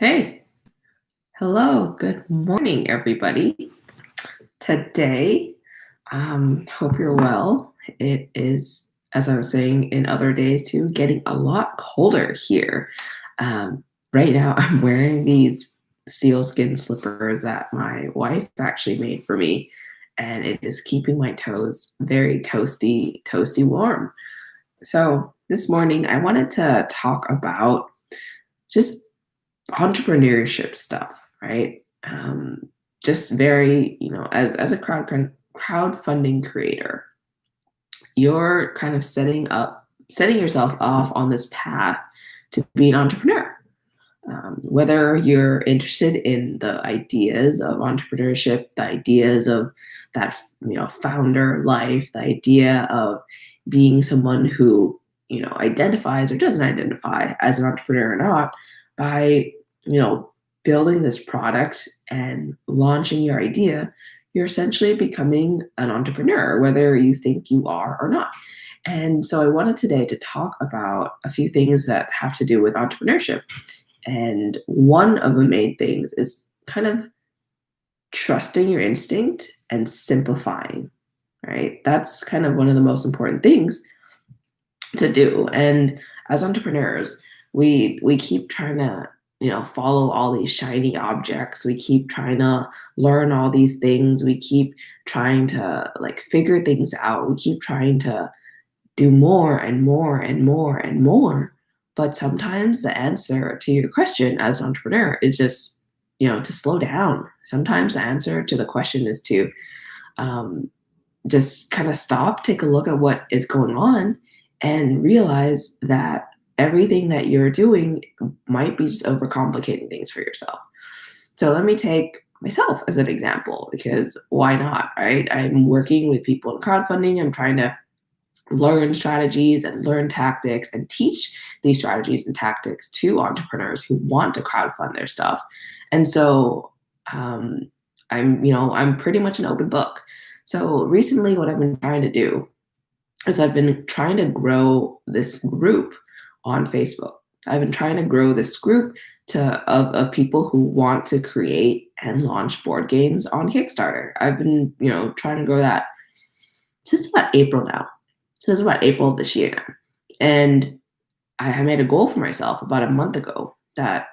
Hey, hello, good morning, everybody. Today, hope you're well. It is, as I was saying in other days too, getting a lot colder here. Right now, I'm wearing these sealskin slippers that my wife actually made for me, and it is keeping my toes very toasty warm. So this morning, I wanted to talk about just entrepreneurship stuff, right? Just very, as a crowdfunding creator, you're kind of setting yourself off on this path to be an entrepreneur. Whether you're interested in the ideas of entrepreneurship, the ideas of that, founder life, the idea of being someone who, identifies or doesn't identify as an entrepreneur or not, by, you know, building this product and launching your idea, you're essentially becoming an entrepreneur, whether you think you are or not. And so I wanted today to talk about a few things that have to do with entrepreneurship. And one of the main things is kind of trusting your instinct and simplifying, right? That's kind of one of the most important things to do. And as entrepreneurs, we keep trying to, follow all these shiny objects. We keep trying to learn all these things. We keep trying to like figure things out. We keep trying to do more and more and more and more. But sometimes the answer to your question as an entrepreneur is just, to slow down. Sometimes the answer to the question is to um, just kind of stop, take a look at what is going on, and realize that everything that you're doing might be just overcomplicating things for yourself. So let me take myself as an example because why not, right? I'm working with people in crowdfunding. I'm trying to learn strategies and learn tactics and teach these strategies and tactics to entrepreneurs who want to crowdfund their stuff. And so I'm pretty much an open book. So recently, what I've been trying to do is I've been trying to grow this group on Facebook. I've been trying to grow this group of people who want to create and launch board games on Kickstarter. I've been, trying to grow that since about April now. So it's about April of this year now. And I made a goal for myself about a month ago that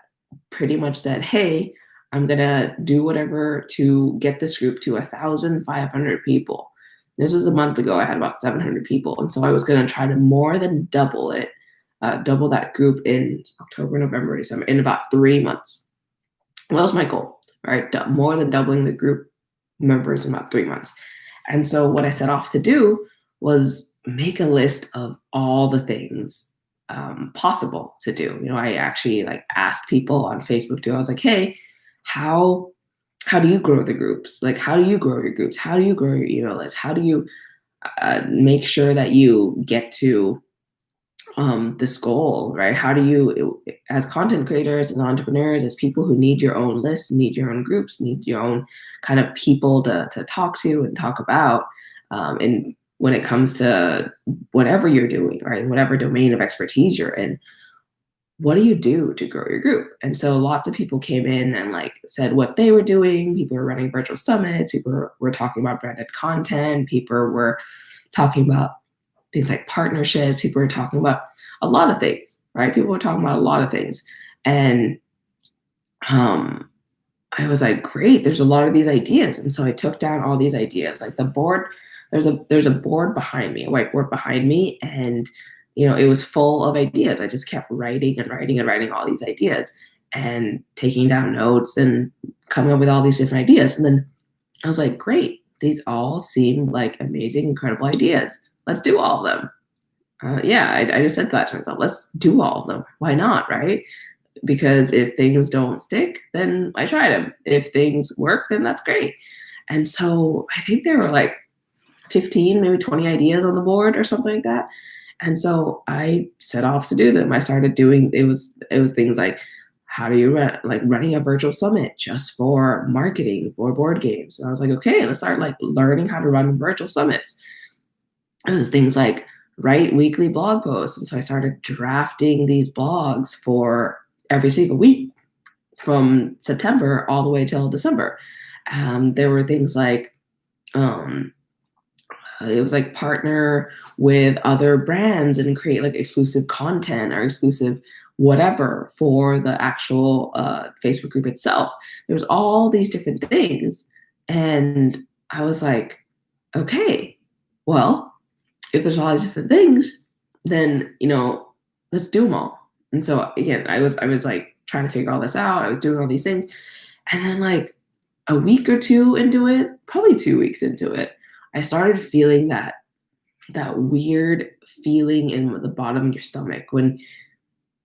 pretty much said, hey, I'm gonna do whatever to get this group to 1,500 people. This was a month ago. I had about 700 people. And so I was gonna try to more than double it, double that group in October, November, December, in about 3 months. That was my goal, right? More than doubling the group members in about 3 months. And so what I set off to do was make a list of all the things possible to do. I actually like asked people on Facebook too. I was like, hey, how do you grow the groups? Like, how do you grow your groups? How do you grow your email list? How do you make sure that you get to this goal, right? How do you, as content creators, as entrepreneurs, as people who need your own lists, need your own groups, need your own kind of people to talk to and talk about, and when it comes to whatever you're doing, right? Whatever domain of expertise you're in, what do you do to grow your group? And so lots of people came in and like said what they were doing. People were running virtual summits. People were talking about branded content. People were talking about things like partnerships. People were talking about a lot of things, right? People were talking about a lot of things. And I was like, great, there's a lot of these ideas. And so I took down all these ideas. Like the board, there's a board behind me, a whiteboard behind me, and it was full of ideas. I just kept writing and writing and writing all these ideas and taking down notes and coming up with all these different ideas. And then I was like, great, these all seem like amazing, incredible ideas. Let's do all of them. I just said that to myself. Let's do all of them. Why not, right? Because if things don't stick, then I tried them. If things work, then that's great. And so I think there were like 15, maybe 20 ideas on the board or something like that. And so I set off to do them. I started doing, it was things like, how do you running a virtual summit just for marketing for board games? And I was like, okay, let's start like learning how to run virtual summits. It was things like write weekly blog posts. And so I started drafting these blogs for every single week from September all the way till December. There were things like, um, it was like partner with other brands and create like exclusive content or exclusive whatever for the actual Facebook group itself. There's all these different things. And I was like, okay, well, if there's all these different things, then, let's do them all. And so again, I was like trying to figure all this out. I was doing all these things. And then like a week or two into it, probably 2 weeks into it, I started feeling that weird feeling in the bottom of your stomach when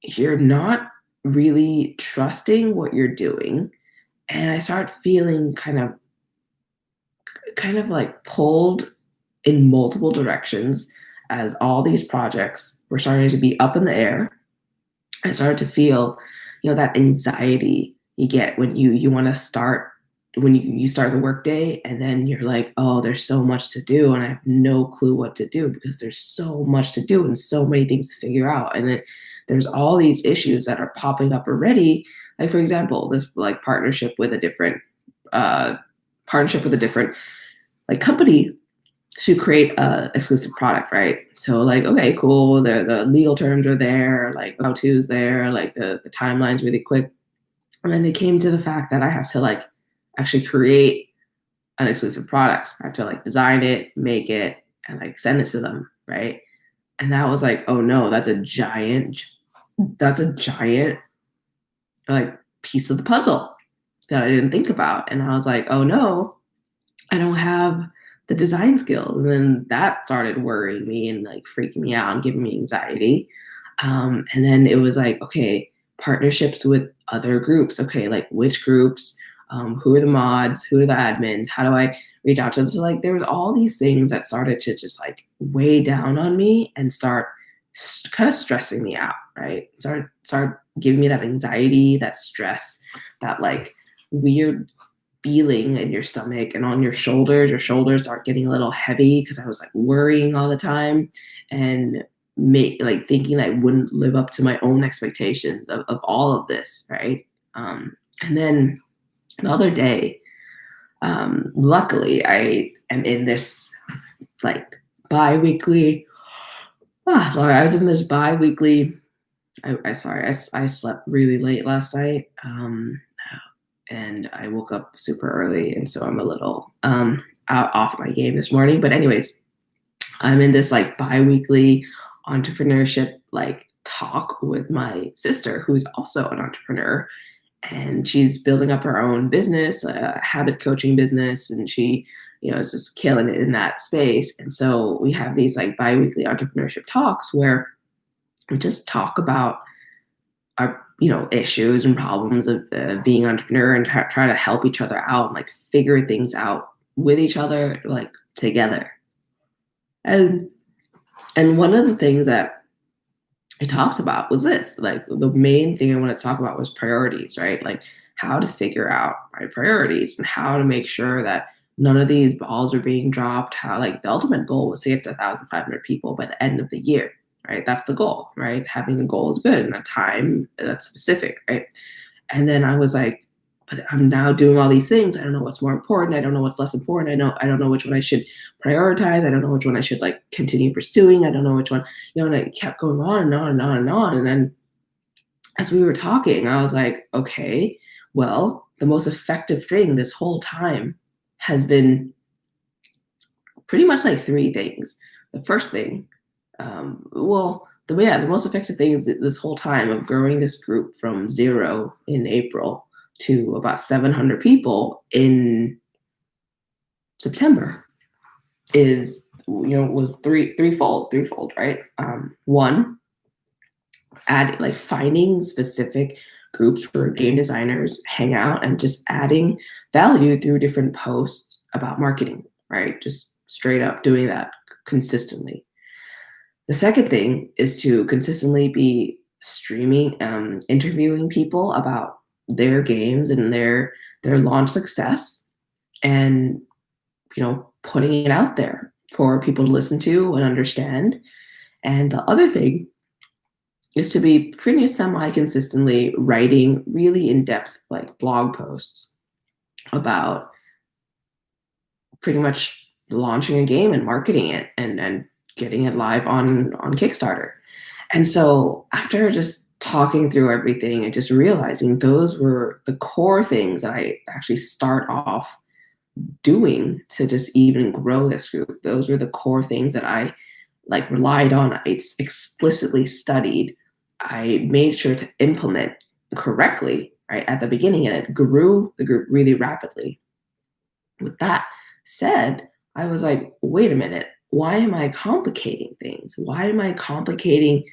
you're not really trusting what you're doing. And I started feeling kind of like pulled in multiple directions as all these projects were starting to be up in the air. I started to feel, that anxiety you get when you want to start when you start the workday and then you're like, oh, there's so much to do and I have no clue what to do because there's so much to do and so many things to figure out. And then there's all these issues that are popping up already. Like for example, this like uh, partnership with a different like company to create a exclusive product, right? So like, okay, cool. The legal terms are there, like how to's there, like the timeline's really quick. And then it came to the fact that I have to like actually create an exclusive product. I have to like design it, make it, and like send it to them, right? And that was like, oh no, that's a giant like piece of the puzzle that I didn't think about. And I was like, oh no, I don't have the design skills. And then that started worrying me and like freaking me out and giving me anxiety. And then it was like, okay, partnerships with other groups. Okay, like which groups, who are the mods, who are the admins, how do I reach out to them? So like there was all these things that started to just like weigh down on me and start kind of stressing me out, right? Start giving me that anxiety, that stress, that like weird feeling in your stomach and on your shoulders. Your shoulders start getting a little heavy because I was like worrying all the time and like thinking that I wouldn't live up to my own expectations of all of this, right? And then the other day, luckily, I am in this like bi-weekly. Sorry, I was in this bi-weekly. I slept really late last night. And I woke up super early, and so I'm a little off my game this morning. But anyways, I'm in this like bi-weekly entrepreneurship like talk with my sister, who's also an entrepreneur, and she's building up her own business, a habit coaching business, and she, is just killing it in that space. And so we have these like bi-weekly entrepreneurship talks where we just talk about our issues and problems of being an entrepreneur and try to help each other out and like figure things out with each other, like together. And one of the things that it talks about was this, like the main thing I want to talk about was priorities, right? Like how to figure out my priorities and how to make sure that none of these balls are being dropped. How like the ultimate goal was to get to 1,500 people by the end of the year, right? That's the goal, right? Having a goal is good and a time that's specific, right? And then I was like, but I'm now doing all these things. I don't know what's more important. I don't know what's less important. I don't know which one I should prioritize. I don't know which one I should like continue pursuing. I don't know which one, and it kept going on and on and on and on. And then as we were talking, I was like, okay, well, the most effective thing this whole time has been pretty much like three things. The first thing, the most effective thing is this whole time of growing this group from 0 in April to about 700 people in September was threefold, right? One, finding specific groups where game designers hang out and just adding value through different posts about marketing, right? Just straight up doing that consistently. The second thing is to consistently be streaming, interviewing people about their games and their launch success, and putting it out there for people to listen to and understand. And the other thing is to be pretty semi-consistently writing really in-depth like blog posts about pretty much launching a game and marketing it and getting it live on Kickstarter. And so after just talking through everything and just realizing those were the core things that I actually start off doing to just even grow this group. Those were the core things that I like relied on. I explicitly studied. I made sure to implement correctly right at the beginning, and it grew the group really rapidly. With that said, I was like, wait a minute, why am I complicating things? Why am I complicating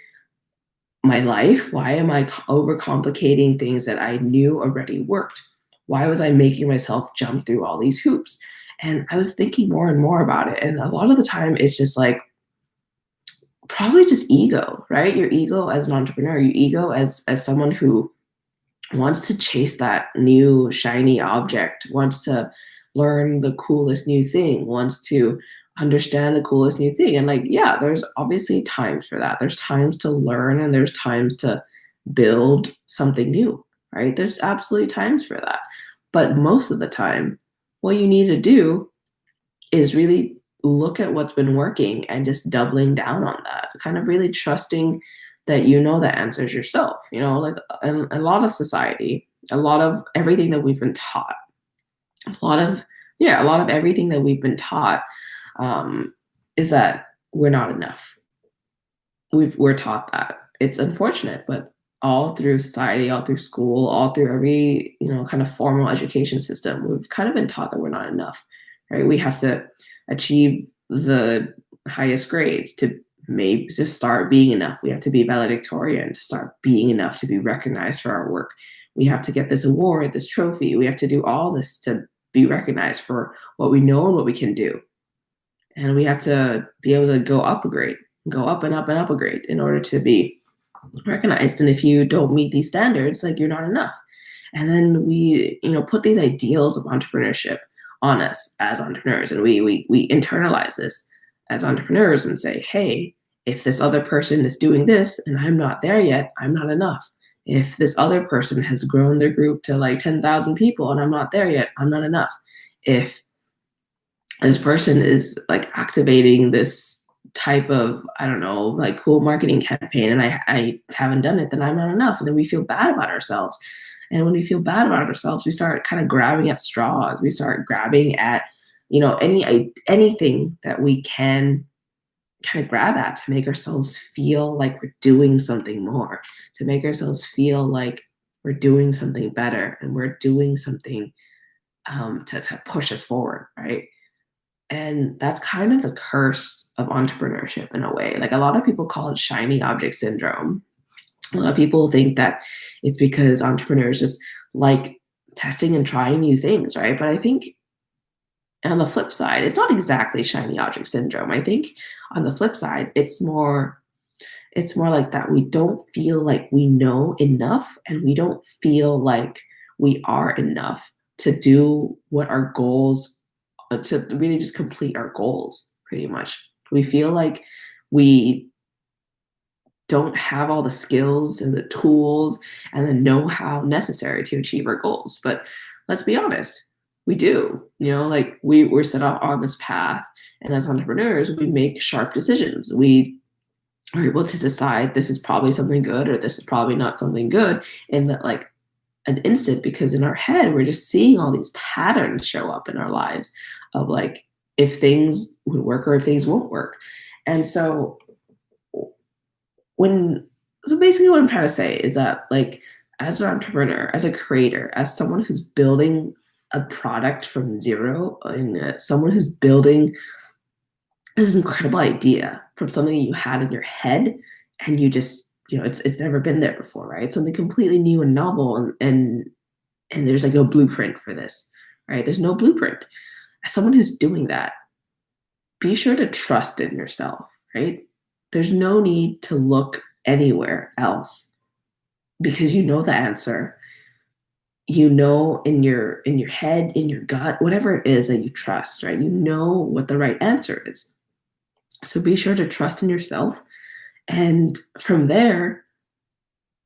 my life? Why am I overcomplicating things that I knew already worked? Why was I making myself jump through all these hoops? And I was thinking more and more about it. And a lot of the time, it's just like probably just ego, right? Your ego as an entrepreneur, your ego as someone who wants to chase that new shiny object, wants to learn the coolest new thing, wants to understand the coolest new thing. And like, yeah, there's obviously times for that. There's times to learn and there's times to build something new, right? There's absolutely times for that. But most of the time, what you need to do is really look at what's been working and just doubling down on that, kind of really trusting that you know the answers yourself. Like in a lot of society, a lot of everything that we've been taught, a lot of everything that we've been taught is that we're not enough. We're taught that. It's unfortunate, but all through society, all through school, all through every kind of formal education system, we've kind of been taught that we're not enough, right? We have to achieve the highest grades to maybe to start being enough. We have to be valedictorian to start being enough to be recognized for our work. We have to get this award, this trophy. We have to do all this to be recognized for what we know and what we can do. And we have to be able to go up a grade, go up and up and up a grade in order to be recognized. And if you don't meet these standards, like you're not enough. And then we, put these ideals of entrepreneurship on us as entrepreneurs. And we internalize this as entrepreneurs and say, hey, if this other person is doing this and I'm not there yet, I'm not enough. If this other person has grown their group to like 10,000 people and I'm not there yet, I'm not enough. If this person is like activating this type of, I don't know, like cool marketing campaign and I haven't done it, then I'm not enough. And then we feel bad about ourselves. And when we feel bad about ourselves, we start kind of grabbing at straws. We start grabbing at, anything that we can kind of grab at to make ourselves feel like we're doing something more, to make ourselves feel like we're doing something better and we're doing something to push us forward, right? And that's kind of the curse of entrepreneurship in a way. Like a lot of people call it shiny object syndrome. A lot of people think that it's because entrepreneurs just like testing and trying new things, right? But I think on the flip side, it's not exactly shiny object syndrome. I think on the flip side, it's more like that we don't feel like we know enough and we don't feel like we are enough to do what our goals to really just complete our goals pretty much. We feel like we don't have all the skills and the tools and the know-how necessary to achieve our goals. But let's be honest, we do. Like we're set up on this path, and as entrepreneurs, we make sharp decisions. We are able to decide this is probably something good or this is probably not something good in that like an instant, because in our head we're just seeing all these patterns show up in our lives of like if things would work or if things won't work. And so basically what I'm trying to say is that like as an entrepreneur, as a creator, as someone who's building a product from zero, and someone who's building this incredible idea from something you had in your head and you just it's never been there before, right? Something completely new and novel, and there's like no blueprint for this, right? There's no blueprint. As someone who's doing that, be sure to trust in yourself, right? There's no need to look anywhere else because you know the answer. In your head, in your gut, whatever it is that you trust, right? You know what the right answer is. So be sure to trust in yourself. And from there,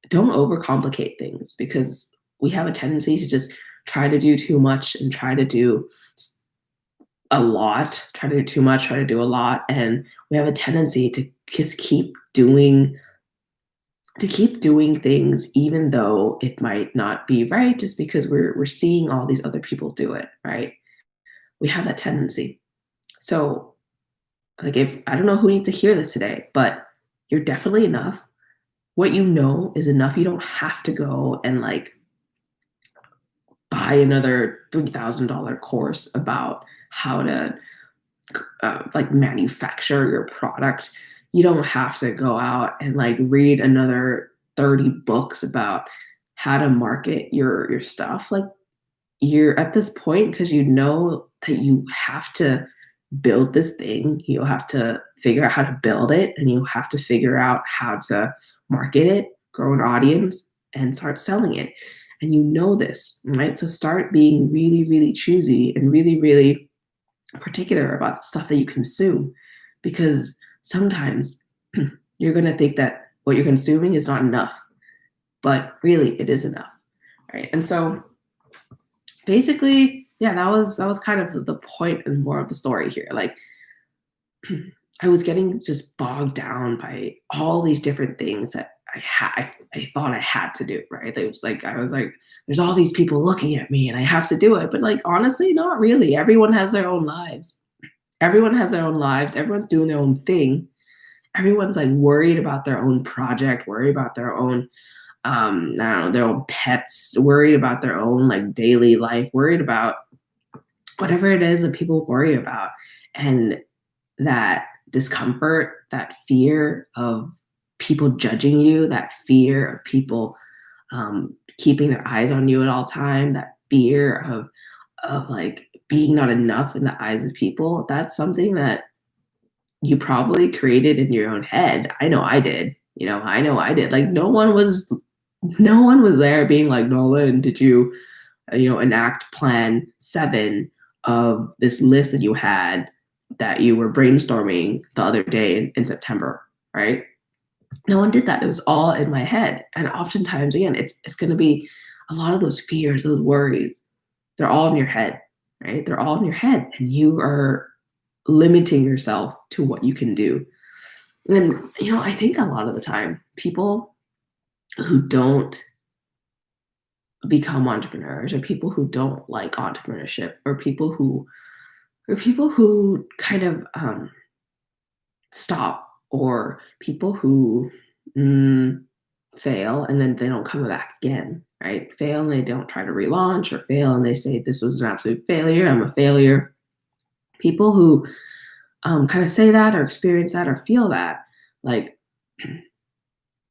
don't overcomplicate things, because we have a tendency to just try to do too much and try to do a lot, try to do too much, try to do a lot. And we have a tendency to just keep doing things, even though it might not be right, just because we're seeing all these other people do it, right? We have that tendency. So, like, if I don't know who needs to hear this today, but you're definitely enough. What you know is enough. You don't have to go and like buy another $3,000 course about how to like manufacture your product. You don't have to go out and like read another 30 books about how to market your stuff. Like, you're at this point because you know that you have to build this thing. You'll have to figure out how to build it, and you have to figure out how to market it, grow an audience, and start selling it. And you know this, right? So start being really, really choosy and really, really particular about the stuff that you consume, because sometimes you're going to think that what you're consuming is not enough, but really it is enough, right? And so basically, yeah, that was kind of the point and more of the story here. Like, I was getting just bogged down by all these different things that I thought I had to do, right? It was like I was like, there's all these people looking at me and I have to do it. But like, honestly, not really. Everyone has their own lives. Everyone has their own lives. Everyone's doing their own thing. Everyone's like worried about their own project, worried about their own I don't know, their own pets, worried about their own like daily life, worried about whatever it is that people worry about. And that discomfort, that fear of people judging you, that fear of people keeping their eyes on you at all time, that fear of like being not enough in the eyes of people, that's something that you probably created in your own head. I know I did. I know I did. Like, no one was there being like, Nolan, did you, enact plan 7 of this list that you had that you were brainstorming the other day in September, right? No one did that. It was all in my head. And oftentimes, again, it's going to be a lot of those fears, those worries. They're all in your head, right? They're all in your head, and you are limiting yourself to what you can do. And I think a lot of the time, people who don't become entrepreneurs, or people who don't like entrepreneurship, or people who kind of stop, or people who fail and then they don't come back again, right? Fail and they don't try to relaunch, or fail and they say, this was an absolute failure, I'm a failure. People who kind of say that or experience that or feel that, like,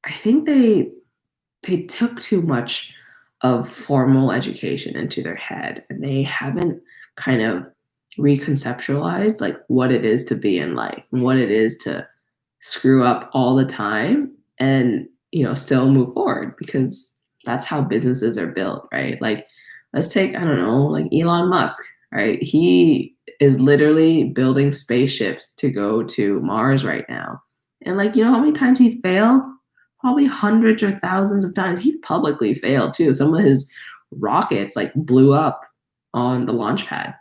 I think they took too much of formal education into their head, and they haven't kind of reconceptualized like what it is to be in life, and what it is to screw up all the time and still move forward, because that's how businesses are built, right? Like, let's take, I don't know, like Elon Musk, right? He is literally building spaceships to go to Mars right now. And like, how many times he failed? Probably hundreds or thousands of times. He publicly failed too. Some of his rockets like blew up on the launch pad,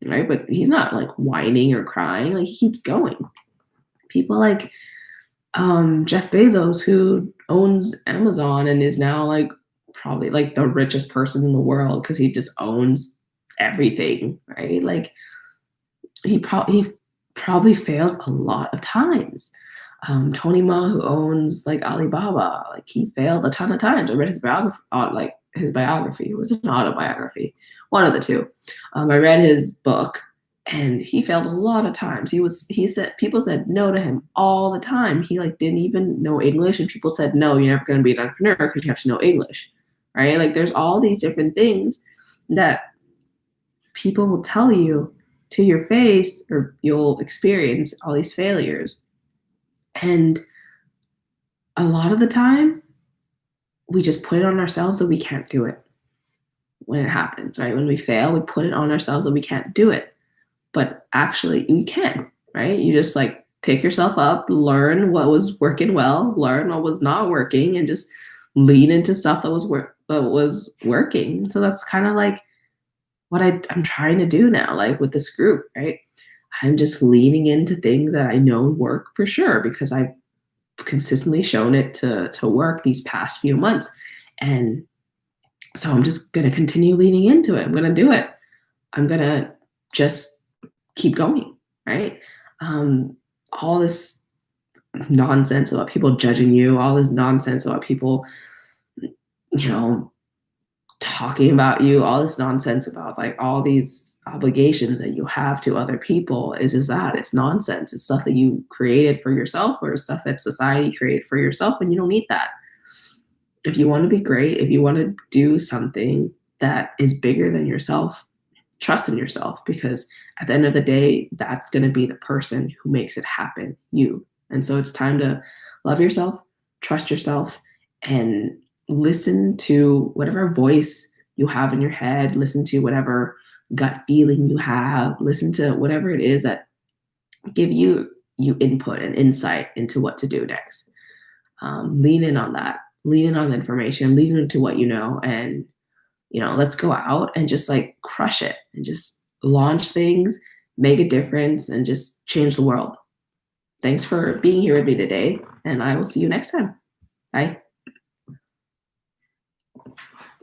right? But he's not like whining or crying. Like, he keeps going. People like Jeff Bezos, who owns Amazon and is now like probably like the richest person in the world because he just owns everything, right? Like, he probably failed a lot of times. Tony Ma, who owns like Alibaba, like, he failed a ton of times. I read his biography. It was an autobiography, one of the two. I read his book, and he failed a lot of times. He said people said no to him all the time. He like didn't even know English, and people said, no, you're never going to be an entrepreneur because you have to know English, right? Like, there's all these different things that people will tell you to your face, or you'll experience all these failures. And a lot of the time, we just put it on ourselves that we can't do it when it happens, right? When we fail, we put it on ourselves that we can't do it. But actually, you can, right? You just like pick yourself up, learn what was working well, learn what was not working, and just lean into stuff that was working. So that's kind of like what I'm trying to do now, like with this group, right? I'm just leaning into things that I know work for sure because I've consistently shown it to work these past few months. And so I'm just going to continue leaning into it. I'm going to do it. I'm going to just keep going, right? All this nonsense about people judging you, all this nonsense about people, talking about you, all this nonsense about like all these obligations that you have to other people is just that it's nonsense. It's stuff that you created for yourself or stuff that society created for yourself, and you don't need that. If you want to be great, if you want to do something that is bigger than yourself, trust in yourself, because at the end of the day, that's going to be the person who makes it happen, you. And so it's time to love yourself, trust yourself, and listen to whatever voice you have in your head, listen to whatever gut feeling you have, listen to whatever it is that give you input and insight into what to do next. Lean in on that, lean in on the information, lean into what you know, and let's go out and just like crush it and just launch things, make a difference, and just change the world. Thanks for being here with me today, and I will see you next time. Bye.